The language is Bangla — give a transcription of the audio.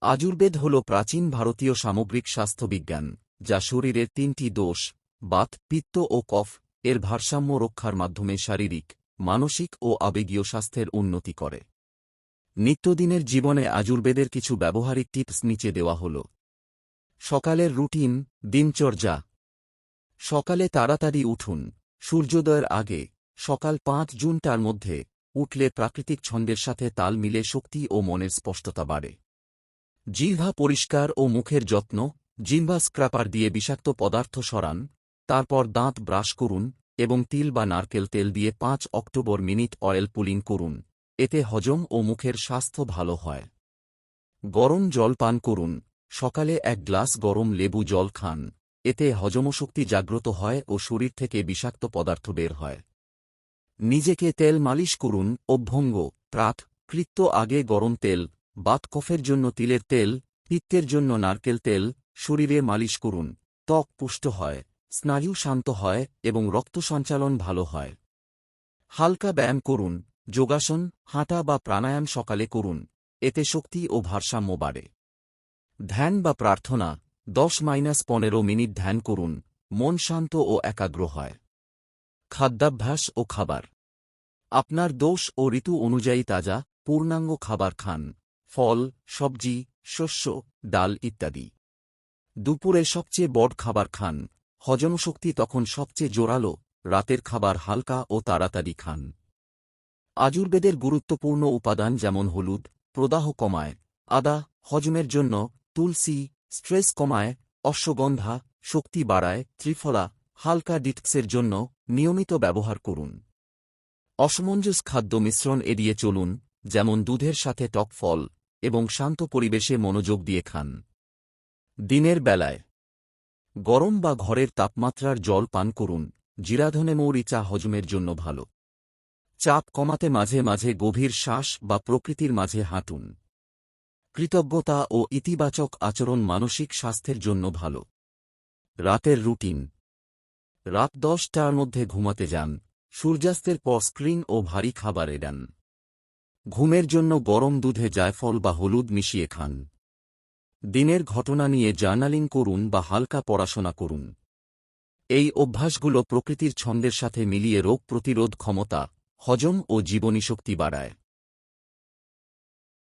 আযুর্বেদ হল প্রাচীন ভারতীয় সামগ্রিক স্বাস্থ্যবিজ্ঞান, যা শরীরের তিনটি দোষ বাত, পিত্ত ও কফ এর ভারসাম্য রক্ষার মাধ্যমে শারীরিক, মানসিক ও আবেগীয় স্বাস্থ্যের উন্নতি করে। নিত্যদিনের জীবনে আযুর্বেদের কিছু ব্যবহারিক টিপস নিচে দেওয়া হল। সকালের রুটিন, দিনচর্যা। সকালে তাড়াতাড়ি উঠুন। সূর্যোদয়ের আগে সকাল ৫ জুনটার মধ্যে উঠলে প্রাকৃতিক ছন্দের সাথে তাল মিলে শক্তি ও মনের স্পষ্টতা বাড়ে। জিহ্বা পরিষ্কার ও মুখের যত্ন। জিহ্বা স্ক্র্যাপার দিয়ে বিষাক্ত পদার্থ সরান, তারপর দাঁত ব্রাশ করুন এবং তিল বা নারকেল তেল দিয়ে ৫ অক্টোবর মিনিট অয়েল পুলিং করুন। এতে হজম ও মুখের স্বাস্থ্য ভালো হয়। গরম জল পান করুন। সকালে ১ গ্লাস গরম লেবু জল খান। এতে হজমশক্তি জাগ্রত হয় ও শরীর থেকে বিষাক্ত পদার্থ বের হয়। নিজেকে তেল মালিশ করুন। অভ্যঙ্গ, প্রাত, কৃত্য আগে গরম তেল, বাত কফের জন্য তিলের তেল, পিত্তের জন্য নারকেল তেল শরীরে মালিশ করুন। ত্বক পুষ্ট হয়, স্নায়ু শান্ত হয় এবং রক্ত সঞ্চালন ভালো হয়। হালকা ব্যায়াম করুন। যোগাসন, হাঁটা বা প্রাণায়াম সকালে করুন। এতে শক্তি ও ভারসাম্য বাড়ে। ধ্যান বা প্রার্থনা ১০-১৫ মিনিট ধ্যান করুন। মন শান্ত ও একাগ্র হয়। খাদ্যাভ্যাস ও খাবার। আপনার দোষ ও ঋতু অনুযায়ী তাজা, পূর্ণাঙ্গ খাবার খান। ফল, সবজি, শস্য, ডাল ইত্যাদি। দুপুরে সবচেয়ে বড় খাবার খান। হজমশক্তি তখন সবচেয়ে জোরালো। রাতের খাবার হালকা ও তাড়াতাড়ি খান। আযুর্বেদের গুরুত্বপূর্ণ উপাদান যেমন হলুদ, প্রদাহ কমায়; আদা, হজমের জন্য; তুলসী, স্ট্রেস কমায়; অশ্বগন্ধা, শক্তি বাড়ায়; ত্রিফলা, হালকা ডিটক্সের জন্য নিয়মিত ব্যবহার করুন। অসমঞ্জস খাদ্য মিশ্রণ এড়িয়ে চলুন, যেমন দুধের সাথে টক ফল, এবং শান্ত পরিবেশে মনোযোগ দিয়ে খান। দিনের বেলায় গরম বা ঘরের তাপমাত্রার জল পান করুন। জিরাধনে মৌরি চা হজমের জন্য ভালো। চাপ কমাতে মাঝে মাঝে গভীর শ্বাস বা প্রকৃতির মাঝে হাঁটুন। কৃতজ্ঞতা ও ইতিবাচক আচরণ মানসিক স্বাস্থ্যের জন্য ভালো। রাতের রুটিন। রাত ১০টার মধ্যে ঘুমাতে যান। সূর্যাস্তের পর স্ক্রিন ও ভারী খাবার এড়ান। ঘুমের জন্য গরম দুধে জায়ফল বা হলুদ মিশিয়ে খান। দিনের ঘটনা নিয়ে জার্নালিং করুন বা হালকা পড়াশোনা করুন। এই অভ্যাসগুলো প্রকৃতির ছন্দের সাথে মিলিয়ে রোগ প্রতিরোধ ক্ষমতা, হজম ও জীবনীশক্তি বাড়ায়।